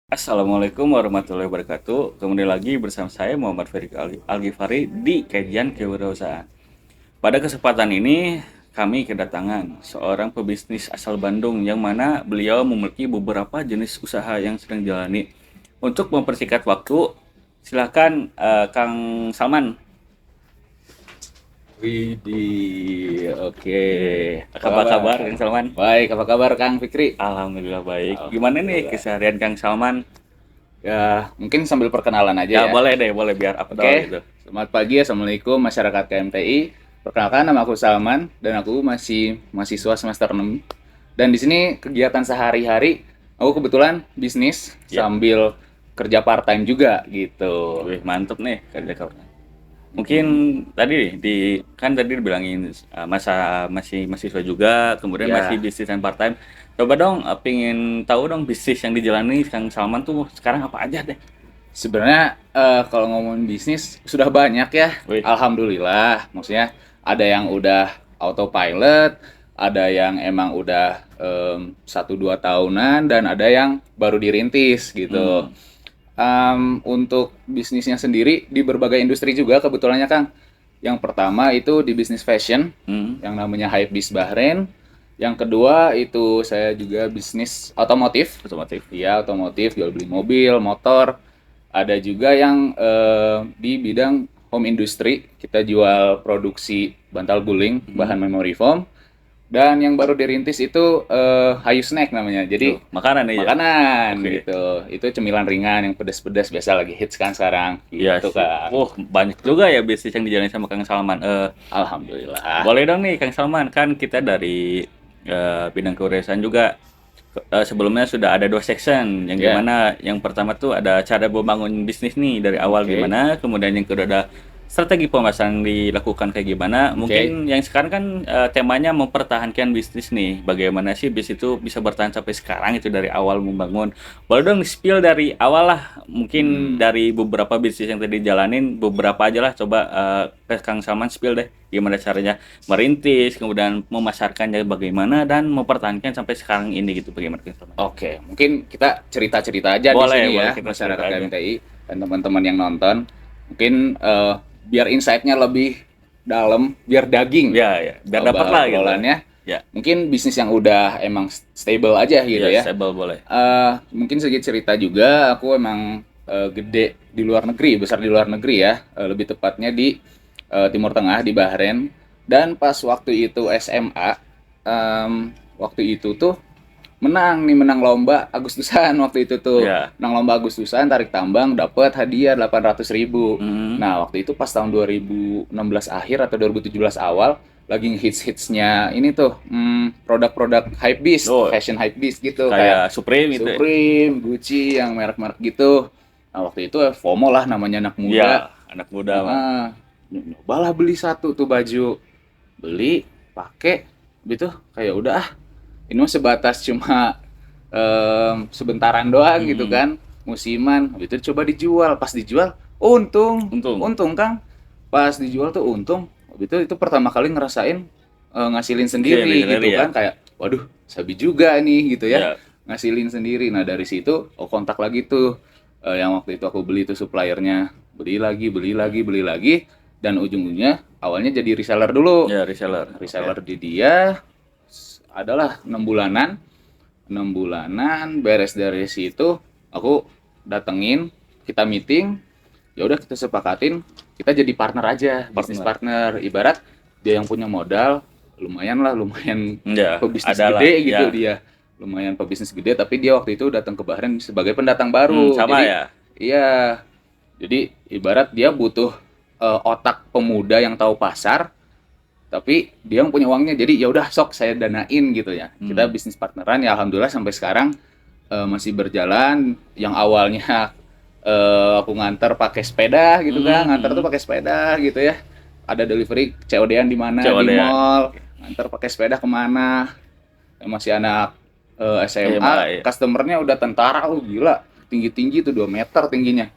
Assalamualaikum warahmatullahi wabarakatuh. Kembali lagi bersama saya Muhammad Ferry Algifari di Kajian Kewirausahaan. Pada kesempatan ini kami kedatangan seorang pebisnis asal Bandung yang mana beliau memiliki beberapa jenis usaha yang sedang dijalani. Untuk mempersingkat waktu, silakan Kang Salman. Widih, oke. Apa Apa kabar? kabar Kang Salman? Baik, apa kabar Kang Fikri? Alhamdulillah baik. Gimana nih Alhamdulillah. keseharian Kang Salman? Ya, mungkin sambil perkenalan aja Ya ya. boleh deh, boleh biar afdol Oke, gitu. selamat pagi, Assalamualaikum masyarakat KMTI. Perkenalkan, nama aku Salman dan aku masih mahasiswa semester 6. Dan di sini kegiatan sehari-hari, aku kebetulan bisnis Ya, sambil kerja part-time juga gitu. wih mantep nih kerja kawan. Mungkin tadi kan tadi dibilangin masa masih mahasiswa juga, kemudian masih Ya, bisnis dan part time. Coba dong, pingin tahu dong bisnis yang dijalani Kang Salman tuh sekarang apa aja deh? sebenarnya kalau ngomongin bisnis sudah banyak ya, Wih, alhamdulillah. Maksudnya ada yang udah autopilot, ada yang emang udah 1-2 tahunan, dan ada yang baru dirintis gitu. hmm, Untuk bisnisnya sendiri di berbagai industri juga kebetulannya Kang. Yang pertama itu di bisnis fashion, hmm, yang namanya Hypebeast Bahrain. Yang kedua itu saya juga bisnis otomotif. otomotif. Iya, otomotif, jual beli mobil, motor. Ada juga yang di bidang home industry, kita jual produksi bantal guling, Hmm. bahan memory foam. Dan yang baru dirintis itu Hayu Snack namanya. Tuh, Jadi makanan aja. makanan Oke. gitu. Itu cemilan ringan yang pedas-pedas biasa lagi hits kan sekarang. Iya Gitu sih. kan. Banyak juga ya bisnis yang dijalani sama Kang Salman. Alhamdulillah. Boleh dong nih Kang Salman, kan kita dari bidang kewirausahaan juga. Sebelumnya sudah ada dua section, yang Ya, gimana yang pertama tuh ada cara membangun bisnis nih dari awal oke. gimana, kemudian yang kedua ada strategi pemasaran dilakukan kayak gimana. Oke. Mungkin yang sekarang kan temanya mempertahankan bisnis nih, bagaimana sih bisnis itu bisa bertahan sampai sekarang itu dari awal membangun. Boleh dong spill dari awal lah, mungkin Hmm. dari beberapa bisnis yang tadi jalanin, beberapa aja lah, coba ke Kang Salman spill deh gimana caranya merintis, kemudian memasarkannya bagaimana, dan mempertahankan sampai sekarang ini gitu, bagaimana Kang Salman? Oke, mungkin kita cerita-cerita aja di Boleh, sini boleh ya, kita masyarakat cerita aja. KMTI dan teman-teman yang nonton. Mungkin biar insight-nya lebih dalam, biar daging Ya, ya, biar dapat lah gitu. obrolannya. Ya, Mungkin bisnis yang udah emang stable aja gitu ya, ya. stable boleh. Mungkin sedikit cerita juga, aku emang gede di luar negeri, besar di luar negeri ya, lebih tepatnya di Timur Tengah, di Bahrain. Dan pas waktu itu SMA, waktu itu tuh menang lomba Agustusan waktu itu tuh. Ya. Menang lomba Agustusan, tarik tambang, dapat hadiah 800.000. Hmm. Nah, waktu itu pas tahun 2016 akhir atau 2017 awal, lagi hits-hitsnya ini tuh, produk-produk hypebeast, Oh, fashion hypebeast gitu, kayak kayak Supreme itu ya? Supreme, Gucci, yang merek-merek gitu. Nah, waktu itu FOMO lah, namanya anak muda. Ya, anak muda mah. Heeh. Nyobalah beli satu tuh baju. Beli, pakai, gitu, kayak udah ah, ini mah sebatas cuma sebentaran doang gitu Hmm. kan, musiman. Habis itu coba dijual, pas dijual untung, Untung. untung Kang. Pas dijual tuh untung. Habis itu pertama kali ngerasain ngasilin Oke, ini sendiri sendiri gitu ya. kan, kayak waduh, sabi juga nih gitu ya. Ya. Ngasilin sendiri. Nah, dari situ aku kontak lagi tuh yang waktu itu aku beli tuh suppliernya. Beli lagi, beli lagi, beli lagi, dan ujung-ujungnya awalnya jadi reseller dulu. Ya, reseller. Oke. Reseller di dia adalah 6 bulanan. 6 bulanan beres dari situ, aku datengin, kita meeting, ya udah kita sepakatin kita jadi partner aja, bisnis Partner. partner. Ibarat dia yang punya modal, lumayan lah, lumayan Ya, pebisnis ada lah. gede gitu Ya. dia, lumayan pebisnis gede, tapi dia waktu itu datang ke Bahrain sebagai pendatang baru. Sama Jadi ya. iya, jadi ibarat dia butuh otak pemuda yang tahu pasar, tapi dia yang punya uangnya, jadi ya udah sok saya danain gitu ya. Kita Hmm. bisnis partneran ya, alhamdulillah sampai sekarang masih berjalan. Yang awalnya aku nganter pakai sepeda gitu Hmm. kan, nganter tuh Hmm. pakai sepeda gitu ya, ada delivery COD-an di mana, di COD-an. mall, nganter pakai sepeda kemana. Masih anak Iya, Mbak, SMA, ya. customernya udah tentara, gila, tinggi-tinggi tuh 2 meter tingginya.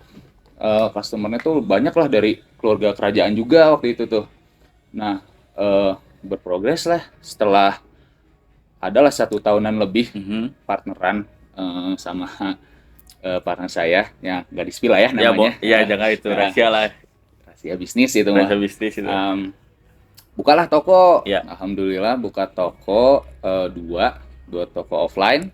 Customernya tuh banyak lah dari keluarga kerajaan juga waktu itu tuh. Nah, berprogres lah setelah adalah 1 tahunan lebih Mhm. partneran sama partner saya, yang nggak di-spill lah ya Ya, namanya. iya jangan itu Nah, rahasia lah. rahasia bisnis itu Rahasia mah. bisnis itu. Bukalah toko, Ya. alhamdulillah buka toko dua toko offline.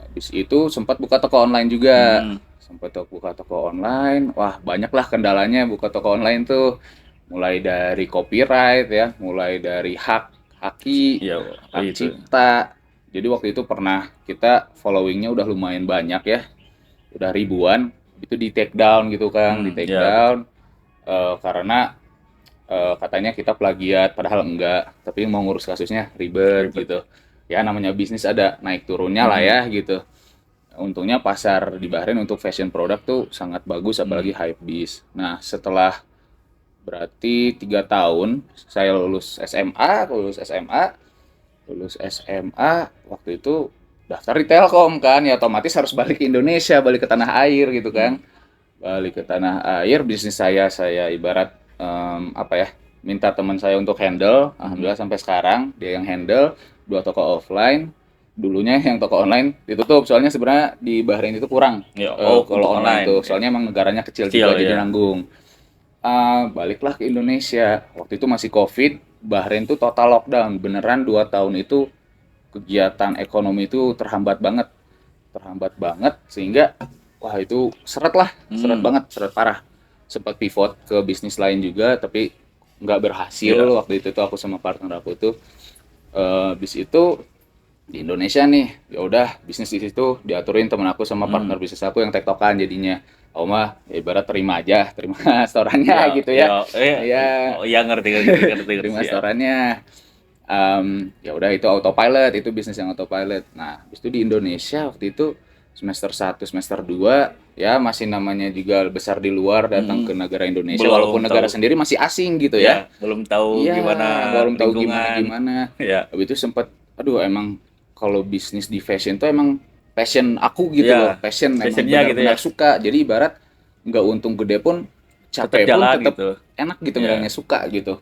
Habis itu sempat buka toko online juga, sempat buka toko online. Wah, banyaklah kendalanya buka toko online tuh, mulai dari copyright ya, mulai dari haki, Iya, hak itu. cipta. Jadi waktu itu pernah kita followingnya udah lumayan banyak ya, udah ribuan. Itu di take down gitu kan, di take Ya, down karena katanya kita plagiat, padahal enggak. Tapi mau ngurus kasusnya ribet gitu. Ya namanya bisnis ada naik turunnya lah ya gitu. Untungnya pasar di Bahrain untuk fashion product tuh sangat bagus, apalagi Hypebeast. Nah setelah berarti 3 tahun saya lulus SMA waktu itu daftar di Telkom kan, ya otomatis harus balik ke Indonesia, balik ke tanah air gitu kan. Balik ke tanah air, bisnis saya ibarat apa ya, minta teman saya untuk handle. Alhamdulillah sampai sekarang dia yang handle 2 toko offline. Dulunya yang toko online ditutup, soalnya sebenarnya di Bahrain itu kurang Ya, kalau untuk online tuh, ya. soalnya emang negaranya kecil Kecil, juga jadi ya. nanggung. Baliklah ke Indonesia, waktu itu masih COVID, Bahrain tuh total lockdown, beneran 2 tahun itu kegiatan ekonomi itu terhambat banget sehingga wah itu seret banget, seret parah. Sempat pivot ke bisnis lain juga tapi nggak berhasil. Iya. Waktu itu tuh aku sama partner aku tuh bis itu di Indonesia nih, ya udah bisnis di situ diaturin temen aku sama partner bisnis aku yang tektokan jadinya. Oh mah ya ibarat terima aja, terima setorannya gitu ya. Ya, Oh, iya ngerti terima ya. setorannya. Ya udah itu autopilot, itu bisnis yang autopilot. Nah, habis itu di Indonesia waktu itu semester 1, semester 2 ya masih namanya juga besar di luar, datang ke negara Indonesia Belum walaupun negara tahu. sendiri masih asing gitu Ya, ya. belum tahu Iya, gimana belum tahu lingkungan. gimana. Ya. Habis itu sempat aduh emang kalau bisnis di fashion tuh emang passion aku gitu loh. Ya, Passion, emang passionnya gitu ya. benar-benar suka. Jadi ibarat nggak untung gede pun, Tetap capek pun jalan tetap gitu. enak gitu Ya. ngeliatnya, suka gitu.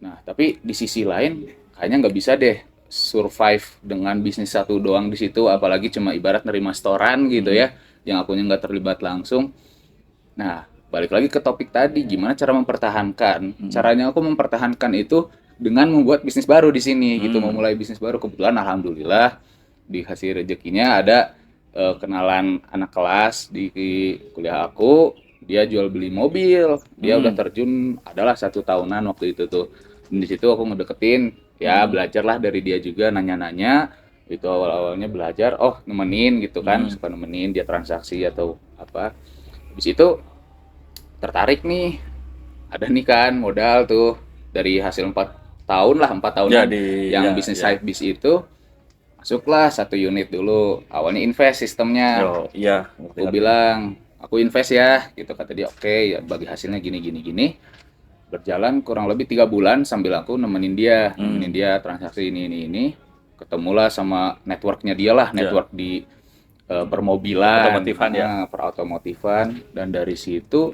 Nah, tapi di sisi lain kayaknya nggak bisa deh survive dengan bisnis satu doang di situ, apalagi cuma ibarat nerima setoran gitu ya, yang akunya nggak terlibat langsung. Nah, balik lagi ke topik tadi, gimana cara mempertahankan? Caranya aku mempertahankan itu dengan membuat bisnis baru di sini gitu, memulai bisnis baru. Kebetulan alhamdulillah dikasih rezekinya ada kenalan anak kelas di kuliah aku, dia jual beli mobil, dia udah terjun adalah 1 tahunan waktu itu tuh. Dan di situ aku ngedeketin, ya belajarlah dari dia juga, nanya-nanya. Itu awal-awalnya belajar, oh nemenin gitu kan, suka nemenin dia transaksi atau apa. Habis itu tertarik nih, ada nih kan modal tuh dari hasil 4 tahun lah, 4 tahunan yang bisnis Hypebeast itu. Masuklah 1 unit dulu, awalnya invest sistemnya. Iya. Aku bilang aku invest ya gitu, kata dia oke, ya bagi hasilnya gini gini gini. Berjalan kurang lebih 3 bulan sambil aku nemenin dia transaksi ini. Ketemulah sama networknya dia lah, network di permobilan, Otomotifan ya. perotomotifan. Dan dari situ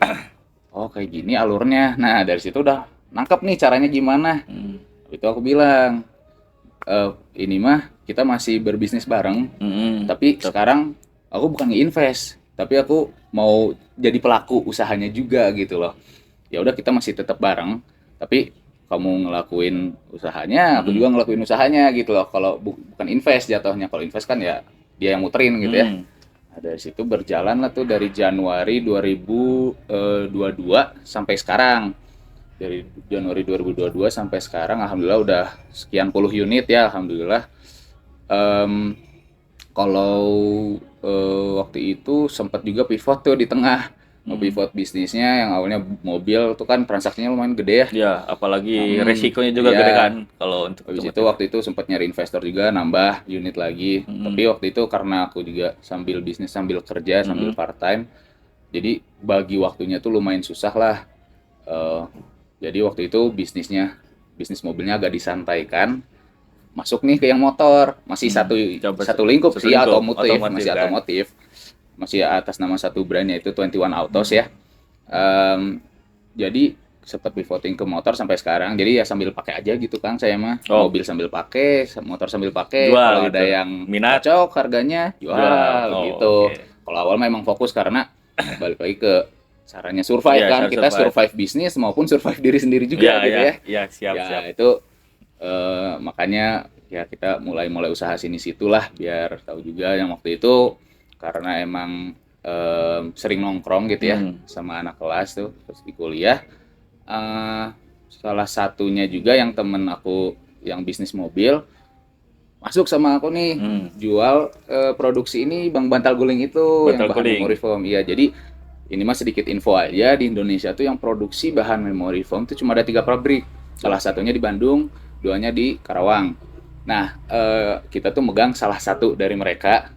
oh kayak gini alurnya. Nah dari situ udah nangkep nih caranya gimana. Itu aku bilang ini mah kita masih berbisnis bareng, tapi sekarang aku bukan nge-invest, tapi aku mau jadi pelaku usahanya juga gitu loh. Ya udah kita masih tetap bareng, tapi kamu ngelakuin usahanya, aku juga ngelakuin usahanya gitu loh. Kalau bukan invest jatuhnya, kalau invest kan ya dia yang muterin gitu ya. Nah, dari situ berjalan lah tuh dari Januari 2022 sampai sekarang. Dari Januari 2022 sampai sekarang alhamdulillah udah sekian puluh unit ya, alhamdulillah. Kalau waktu itu sempat juga pivot tuh di tengah, mau pivot bisnisnya yang awalnya mobil tuh kan transaksinya lumayan gede ya. Ya, apalagi resikonya juga iya. gede kan kalau untuk Habis itu waktu itu sempat nyari investor juga, nambah unit lagi. Tapi waktu itu karena aku juga sambil bisnis sambil kerja sambil part time, jadi bagi waktunya tuh lumayan susah lah. Jadi waktu itu bisnis mobilnya agak disantaikan, masuk nih ke yang motor, masih satu lingkup sih, otomotif, masih kan? otomotif, masih atas nama satu brandnya itu 21 Autos ya. Jadi sempat pivoting ke motor sampai sekarang. Jadi ya sambil pakai aja gitu Kang, saya mah. Oh, Mobil sambil pakai, motor sambil pakai. jual Kalau ada gitu. yang Minat cocok harganya, jual. jual Oh, gitu. oke. Kalau awal memang fokus karena balik lagi ke caranya survive Iya, kan. cara Kita survive. survive bisnis maupun survive diri sendiri Iya, juga gitu iya, ya. iya, siap, Ya siap. itu makanya ya kita mulai usaha sini situlah biar tahu juga yang waktu itu karena emang sering nongkrong gitu ya sama anak kelas tuh terus di kuliah. eh, Salah satunya juga yang temen aku yang bisnis mobil masuk sama aku nih jual produksi ini bang bantal guling itu yang Bantal bahan guling. memory foam. Iya, jadi ini mah sedikit info aja, di Indonesia tuh yang produksi bahan memory foam itu cuma ada 3 pabrik. Salah satunya di Bandung, duanya di Karawang. Nah, kita tuh megang salah satu dari mereka.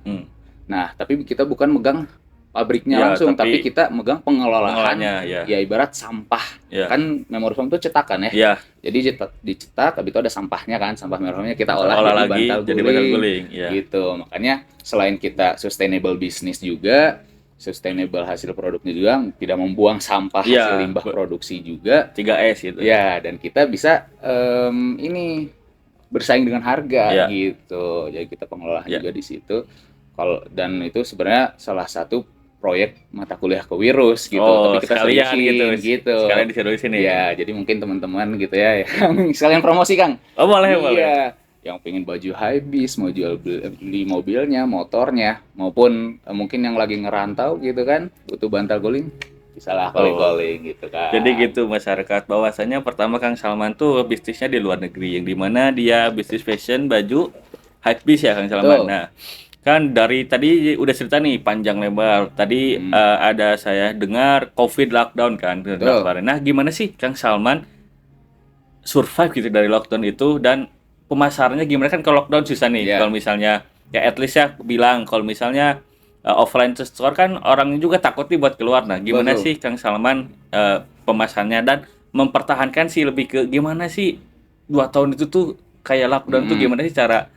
Nah, tapi kita bukan megang pabriknya Ya, langsung, tapi tapi kita megang pengelolaan. pengelolanya, ya. Ya ibarat sampah. Ya. Kan memory foam tuh cetakan ya. Ya, Jadi dicetak, habis itu ada sampahnya kan, sampah memory foamnya kita olah, olah jadi lagi bantal jadi guling. bantal guling. Ya. Gitu. Makanya selain kita sustainable business juga, sustainable hasil produknya juga, tidak membuang sampah Iya, hasil limbah produksi juga. 3S gitu. Ya, dan kita bisa ini bersaing dengan harga Ya. gitu. Jadi kita pengelolaan Ya. juga di situ. Dan itu sebenarnya salah satu proyek mata kuliah kewirus gitu. Oh, Tapi kita sekalian seriusin gitu. Sekalian diseriusin nih. Ya, jadi mungkin teman-teman gitu ya yang sekalian promosi Kang. Oh, boleh, Iya, boleh. yang pengen baju Hypebeast, mau jual beli mobilnya, motornya, maupun mungkin yang lagi ngerantau gitu kan, butuh bantal guling, bisa lah calling-calling gitu kan. Jadi gitu masyarakat bahwasanya pertama Kang Salman tuh bisnisnya di luar negeri yang dimana dia bisnis fashion baju hypebeast ya Kang Salman. Betul. Nah, kan dari tadi udah cerita nih panjang lebar. Tadi ada saya dengar COVID lockdown kan kemarin. Nah, gimana sih Kang Salman survive gitu dari lockdown itu dan pemasarannya gimana kan kalau lockdown susah nih. Yeah. Kalau misalnya ya at least ya bilang kalau misalnya offline store kan orang juga takut nih buat keluar. Nah, gimana Betul. sih Kang Salman pemasarannya dan mempertahankan sih lebih ke gimana sih 2 tahun itu tuh kayak lockdown tuh gimana sih cara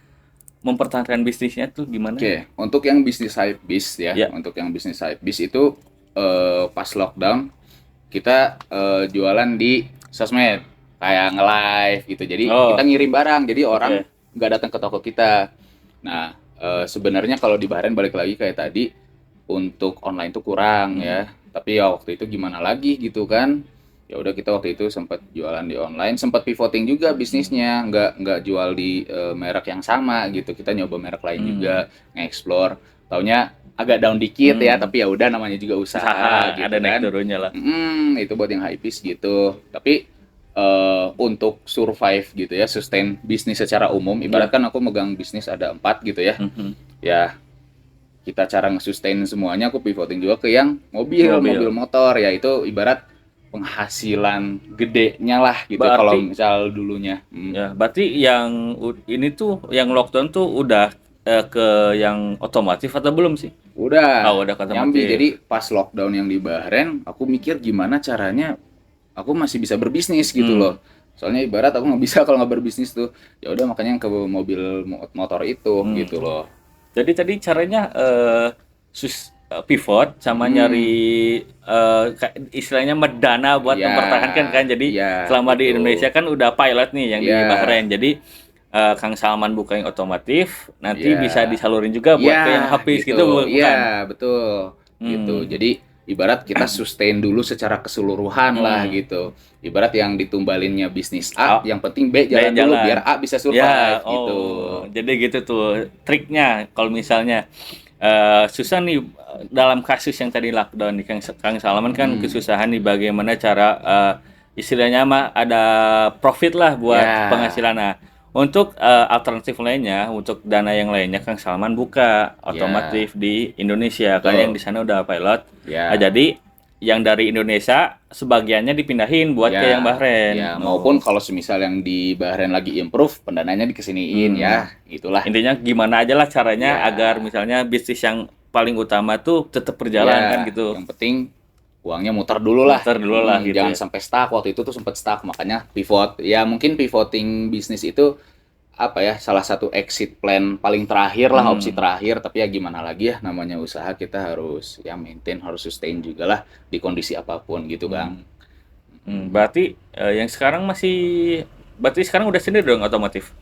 mempertahankan bisnisnya tuh gimana? Oke, untuk yang bisnis Hypebeast ya, Ya. untuk yang bisnis Hypebeast itu pas lockdown kita jualan di sosmed kayak nge-live gitu. Jadi kita ngirim barang, jadi orang nggak datang ke toko kita. Nah, sebenarnya kalau di Bahrain balik lagi kayak tadi untuk online tuh kurang ya. Tapi ya waktu itu gimana lagi gitu kan. Ya udah kita waktu itu sempat jualan di online, sempat pivoting juga bisnisnya, nggak jual di merek yang sama gitu. Kita nyoba merek lain juga, nge-explore. Taunya agak down dikit ya, tapi ya udah namanya juga usaha gitu ada kan. naik turunnya lah. Itu buat yang Hypebeast gitu. Tapi untuk survive gitu ya, sustain bisnis secara umum, ibarat kan aku megang bisnis ada 4 gitu ya. Ya kita cara nge-sustain semuanya, aku pivoting juga ke yang mobil motor, ya itu ibarat penghasilan gedenya lah gitu. Kalau misal dulunya. Ya, berarti yang ini tuh yang lockdown tuh udah ke yang otomotif atau belum sih? Udah. Udah ke Nyambi. otomotif. Jadi pas lockdown yang di Bahrain, aku mikir gimana caranya aku masih bisa berbisnis gitu loh. Soalnya ibarat aku nggak bisa kalau nggak berbisnis tuh. Ya udah makanya ke mobil motor itu gitu loh. Jadi tadi caranya pivot sama nyari istilahnya medana buat mempertahankan kan. Jadi selama di Indonesia kan udah pilot nih yang di Bahrain. Jadi Kang Salman buka yang otomotif, nanti bisa disalurin juga buat ke yang habis gitu bukan? Iya, betul. Gitu. Jadi ibarat kita sustain dulu secara keseluruhan lah gitu. Ibarat yang ditumbalinnya bisnis A, yang penting B jalan dulu biar A bisa survive gitu. Jadi gitu tuh triknya kalau misalnya susah nih dalam kasus yang tadi lockdown nih Kang Salman kan kesusahan nih bagaimana cara istilahnya mah ada profit lah buat penghasilan. Nah, untuk alternatif lainnya, untuk dana yang lainnya Kang Salman buka otomotif di Indonesia kan yang di sana udah pilot. Nah, jadi yang dari Indonesia sebagiannya dipindahin buat ke yang Bahrain. Maupun kalau semisal yang di Bahrain lagi improve, pendananya dikesiniin ya, itulah. Intinya gimana aja lah caranya agar misalnya bisnis yang paling utama tuh tetap berjalan kan gitu. Yang penting uangnya muter dulu lah. Gitu. Jangan sampai stuck. Waktu itu tuh sempat stuck, makanya pivot. Ya mungkin pivoting bisnis itu apa ya, salah satu exit plan paling terakhir lah, opsi terakhir. Tapi ya gimana lagi ya, namanya usaha kita harus ya maintain, harus sustain juga lah di kondisi apapun gitu Bang. Berarti yang sekarang berarti sekarang udah sendiri dong otomotif.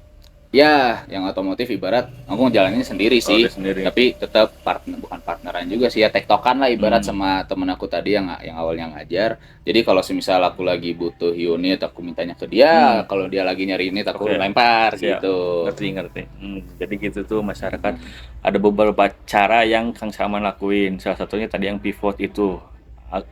Ya, yang otomotif ibarat aku ngejalaninnya sendiri Oh, udah sih, sendiri. tapi tetap partner, bukan partneran juga sih ya, tektokan lah ibarat Hmm, sama temen aku tadi yang awalnya ngajar. Jadi kalau semisal aku lagi butuh unit, aku mintanya ke dia, hmm, kalau dia lagi nyari unit aku oke. lempar Siap. gitu. Ngerti, ngerti. Jadi gitu tuh masyarakat ada beberapa cara yang Kang Salman lakuin. Salah satunya tadi yang pivot itu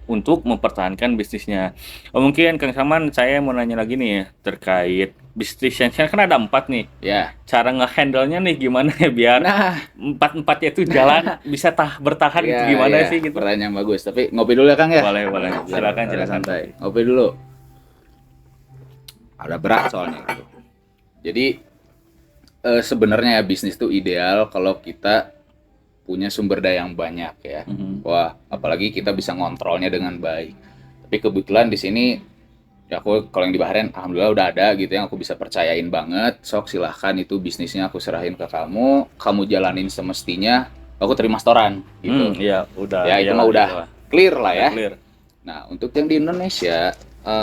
untuk mempertahankan bisnisnya. Oh, mungkin Kang Salman saya mau nanya lagi nih ya terkait bisnisnya kan ada 4 nih. Ya. Cara ngehandle-nya nih gimana ya biar Nah, empat-empatnya itu jalan bisa bertahan gitu ya gimana ya, sih gitu? pertanyaan bagus. Tapi ngopi dulu ya Kang ya. Boleh, boleh. Biar Silakan, agak silakan santai. kopi. Ngopi dulu. Ada berat soalnya gitu. Jadi sebenarnya ya bisnis tuh ideal kalau kita punya sumber daya yang banyak ya. Mhm. Wah, apalagi kita bisa ngontrolnya dengan baik. Tapi kebetulan di sini ya aku kalau yang di Bahrain alhamdulillah udah ada gitu yang aku bisa percayain banget. Sok silahkan itu bisnisnya aku serahin ke kamu jalanin semestinya. Aku terima setoran gitu. Iya, udah, Ya itu mah iyalah, udah iyalah. clear lah Udah ya. clear. Nah, untuk yang di Indonesia,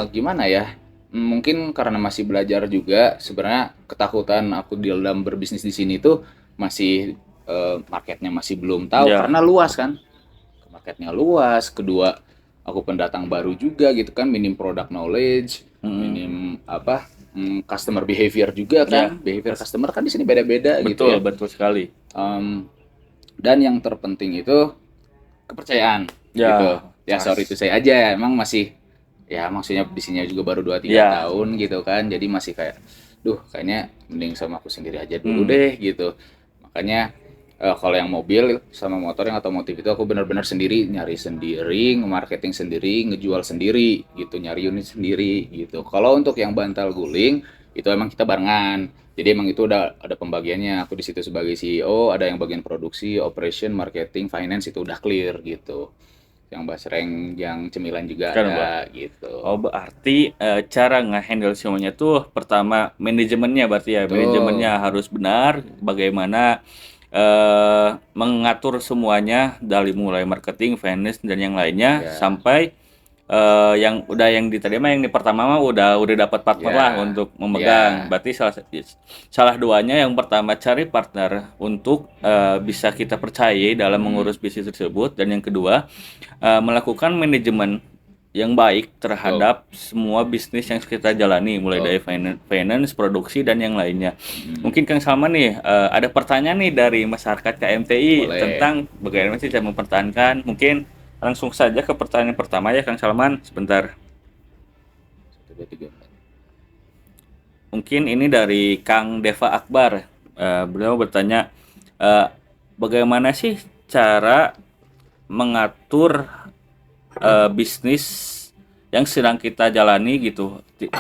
gimana ya? Mungkin karena masih belajar juga, sebenarnya ketakutan aku di dalam berbisnis di sini tuh masih marketnya masih belum tahu Iya. karena luas kan. Marketnya luas, kedua aku pendatang baru juga gitu kan, minim product knowledge, Mhm. minim apa? Customer behavior juga Iya. kan. Behavior customer kan di sini beda-beda gitu Betul, ya. betul sekali. Em, dan yang terpenting itu kepercayaan gitu. Ya, Ya sorry itu saya aja emang masih ya maksudnya di sini juga baru 2 3 ya. tahun gitu kan. Jadi masih kayak duh kayaknya mending sama aku sendiri aja dulu Hmm. deh gitu. Makanya kalau yang mobil sama motor yang otomotif itu aku benar-benar sendiri nyari sendiri, nge-marketing sendiri, ngejual sendiri gitu, nyari unit sendiri gitu. Kalau untuk yang bantal guling itu emang kita barengan. Jadi emang itu udah ada pembagiannya. Aku di situ sebagai CEO, ada yang bagian produksi, operation, marketing, finance itu udah clear gitu. Yang basreng, yang cemilan juga Kan, Mbak. ada gitu. Oh, berarti cara nge-handle semuanya tuh pertama manajemennya berarti ya. Betul. Manajemennya harus benar, bagaimana mengatur semuanya dari mulai marketing, finance dan yang lainnya Ya, sampai yang diterima yang di pertama mah udah dapat partner lah ya, untuk memegang. ya. Berarti salah duanya yang pertama cari partner untuk bisa kita percayai dalam mengurus bisnis tersebut dan yang kedua melakukan manajemen yang baik Betul, terhadap semua bisnis yang kita jalani mulai betul. dari finance, produksi dan yang lainnya. Mungkin Kang Salman nih ada pertanyaan nih dari masyarakat KMTI Boleh. tentang bagaimana sih cara mempertahankan. Mungkin langsung saja ke pertanyaan pertama ya Kang Salman. Sebentar. Satu, dua, tiga, empat. Mungkin ini dari Kang Deva Akbar. Beliau bertanya eh, bagaimana sih cara mengatur bisnis yang sedang kita jalani gitu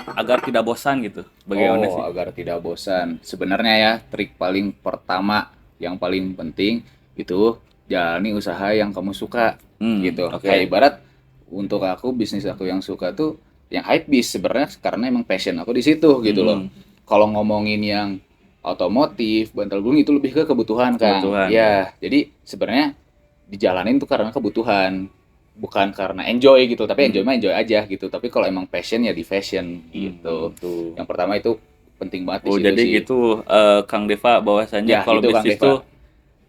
agar tidak bosan gitu. Bagaimana Oh, sih? agar tidak bosan. Sebenarnya ya, trik paling pertama yang paling penting itu jalani usaha yang kamu suka gitu. Kayak Oke. ibarat untuk aku bisnis aku yang suka tuh yang hype bis sebenarnya karena emang passion aku di situ gitu loh. Mm-mm. Kalau ngomongin yang otomotif, bantal guling itu lebih ke kebutuhan, Kang. Kebutuhan ya. Ya, jadi sebenarnya dijalanin tuh karena kebutuhan, bukan karena enjoy gitu. Tapi enjoy Mm. mah enjoy aja gitu. Tapi kalau emang passion ya di fashion gitu. Tuh. Yang pertama itu penting banget di Oh, situ jadi sih. gitu Kang Deva bahwasanya Ya, kalau itu Kang bisnis Deva. tuh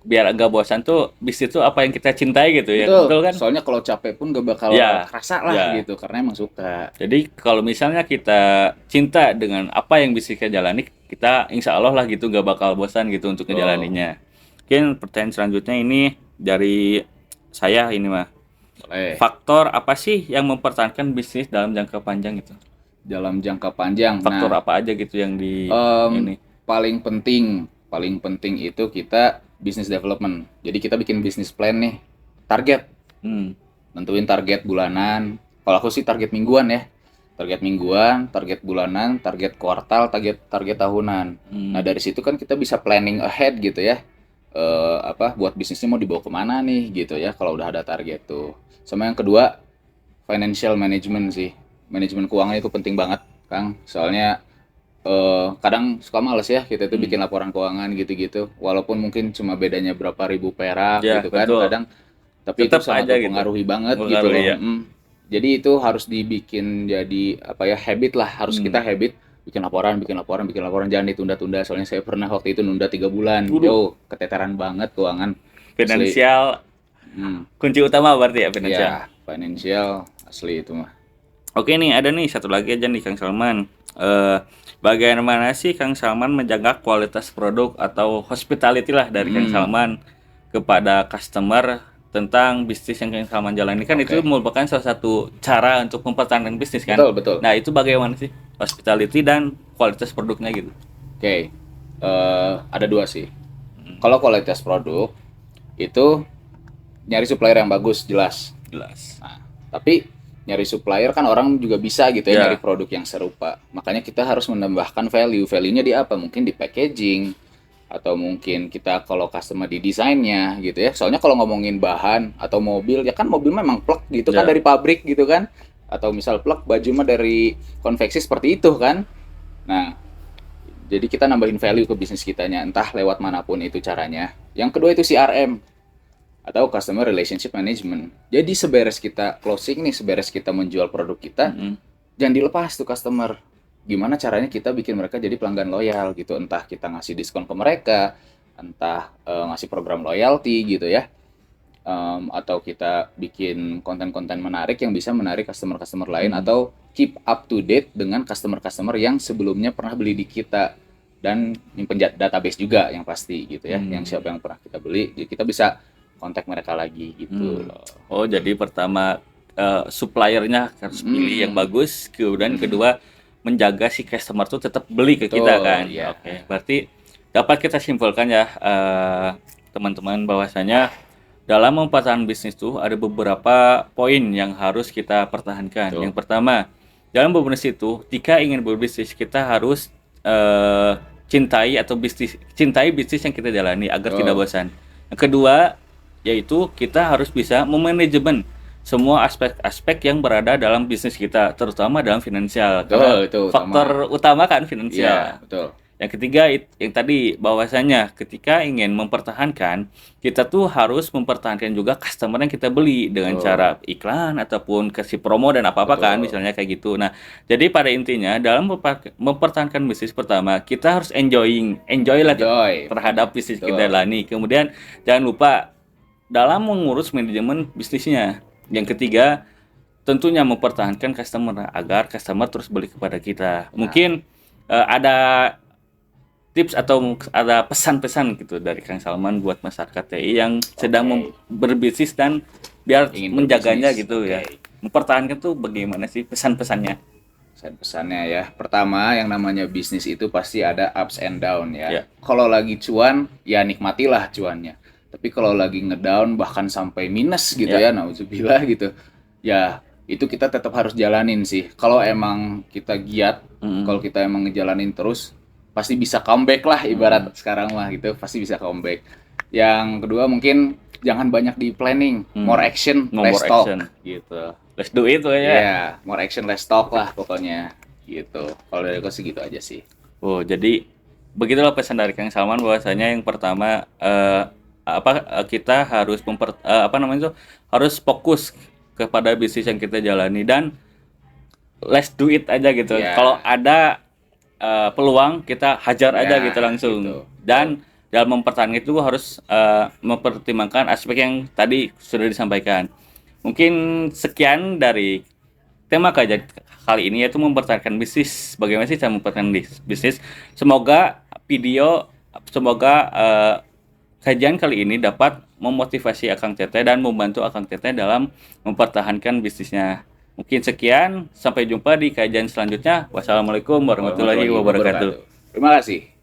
biar agak bosan tuh bisnis tuh apa yang kita cintai gitu ya. Betul. Betul kan? Soalnya kalau capek pun gak bakal Ya. kerasa lah Ya. gitu karena emang suka. Jadi kalau misalnya kita cinta dengan apa yang bisa kita jalani, kita insya Allah lah gitu gak bakal bosan gitu untuk Betul. ngejalaninya. Mungkin pertanyaan selanjutnya ini dari saya ini mah. Boleh. Faktor apa sih yang mempertahankan bisnis dalam jangka panjang itu? Dalam jangka panjang. Faktor Nah, apa aja gitu yang di em, ini? paling penting itu kita business development. Jadi kita bikin business plan nih. Target, Hmm. nentuin target bulanan. Kalau aku sih target mingguan ya. Target mingguan, target bulanan, target kuartal, target target tahunan. Nah, Hmm. dari situ kan kita bisa planning ahead gitu ya. Buat bisnisnya mau dibawa kemana nih gitu ya kalau udah ada target tuh. Sama yang kedua, financial management sih. Manajemen keuangan itu penting banget, Kang. Soalnya kadang suka males ya kita tuh bikin Hmm. laporan keuangan gitu-gitu. Walaupun mungkin cuma bedanya berapa ribu perak Ya, gitu kan betul. kadang, tapi itu Tetap sangat aja gitu. mempengaruhi banget gitu Mempengaruhi loh. ya. Jadi itu harus dibikin jadi apa ya, habit lah, harus kita habit bikin laporan, jangan ditunda-tunda. Soalnya saya pernah waktu itu nunda 3 bulan, Waduh, keteteran banget keuangan, asli. finansial Hmm, kunci utama berarti ya finansial. ya financial asli itu mah. Oke nih, ada nih satu lagi aja nih Kang Salman. Eh, Bagaimana sih Kang Salman menjaga kualitas produk atau hospitality lah dari Kang Salman kepada customer tentang bisnis yang Kang Salman jalani? Kan itu Oke. merupakan salah satu cara untuk mempertahankan bisnis kan? Betul, betul. Nah, itu bagaimana sih hospitality dan kualitas produknya gitu? Oke, ada dua sih. Kalau kualitas produk itu nyari supplier yang bagus, jelas. Jelas. Nah, tapi nyari supplier kan orang juga bisa gitu ya, Ya. nyari produk yang serupa. Makanya kita harus menambahkan value. Value-nya di apa? Mungkin di packaging, atau mungkin kita kalau customer di desainnya gitu ya. Soalnya kalau ngomongin bahan atau mobil, ya kan mobil memang plek gitu kan Ya. dari pabrik gitu kan. Atau misal plek baju mah dari konveksi seperti itu kan. Nah, jadi kita nambahin value ke bisnis kitanya, entah lewat manapun itu caranya. Yang kedua itu CRM atau Customer Relationship Management. Jadi seberes kita closing nih, seberes kita menjual produk kita, jangan dilepas tuh customer. Gimana caranya kita bikin mereka jadi pelanggan loyal gitu. Entah kita ngasih diskon ke mereka, entah ngasih program loyalty gitu ya. Atau kita bikin konten-konten menarik yang bisa menarik customer-customer lain, atau keep up to date dengan customer-customer yang sebelumnya pernah beli di kita, dan nyimpen database juga yang pasti gitu ya, yang siapa yang pernah kita beli, jadi kita bisa kontak mereka lagi gitu loh. Oh, jadi pertama suppliernya harus pilih yang bagus, kemudian kedua menjaga si customer tuh tetap beli ke kita Betul, kan. iya. Oke, berarti dapat kita simpulkan ya teman-teman bahwasanya dalam mempertahankan bisnis tuh ada beberapa poin yang harus kita pertahankan. Betul. Yang pertama, dalam berbisnis itu, jika ingin berbisnis kita harus cintai bisnis yang kita jalani agar Betul. tidak bosan. Yang kedua, yaitu kita harus bisa memanajemen semua aspek-aspek yang berada dalam bisnis kita, terutama dalam finansial. Betul, Karena itu faktor utama kan Iya, finansial. betul. Yang ketiga, yang tadi bahwasanya ketika ingin mempertahankan, kita tuh harus mempertahankan juga customer yang kita beli dengan cara iklan ataupun kasih promo dan apa-apa kan, misalnya kayak gitu. Nah, jadi pada intinya dalam mempertahankan bisnis, pertama kita harus enjoy lah Enjoy. terhadap bisnis Betul. kita jalani. Kemudian jangan lupa dalam mengurus manajemen bisnisnya. Yang ketiga, tentunya mempertahankan customer agar customer terus beli kepada kita. Mungkin ada tips atau ada pesan-pesan gitu dari Kang Salman buat masyarakat TI yang sedang berbisnis dan biar Ingin menjaganya berbisnis. gitu ya. Mempertahankan tuh bagaimana sih pesan-pesannya? Pesan-pesannya ya. Pertama, yang namanya bisnis itu pasti ada ups and down ya. Ya. Kalau lagi cuan, ya nikmatilah cuannya. Tapi kalau lagi ngedown bahkan sampai minus gitu ya, nauzubillah gitu. Ya, itu kita tetap harus jalanin sih. Kalau emang kita giat, kalau kita emang ngejalanin terus, pasti bisa comeback lah, ibarat sekarang mah gitu, pasti bisa comeback. Yang kedua mungkin jangan banyak di planning, more action, No less more talk action. gitu. Let's do it ya. Iya, more action less talk lah pokoknya gitu. Kalau dari aku segitu aja sih. Oh, jadi begitulah pesan dari Kang Salman bahwasanya yang pertama kita harus harus fokus kepada bisnis yang kita jalani dan let's do it aja gitu. Ya. Kalau ada peluang kita hajar aja Ya, gitu langsung. gitu. Dan dalam mempertahankan itu harus mempertimbangkan aspek yang tadi sudah disampaikan. Mungkin sekian dari tema kajian kali ini, yaitu mempertahankan bisnis. Bagaimana sih cara mempertahankan bisnis? Semoga kajian kali ini dapat memotivasi Akang Teteh dan membantu Akang Teteh dalam mempertahankan bisnisnya. Mungkin sekian, sampai jumpa di kajian selanjutnya. Wassalamualaikum warahmatullahi wabarakatuh. Terima kasih.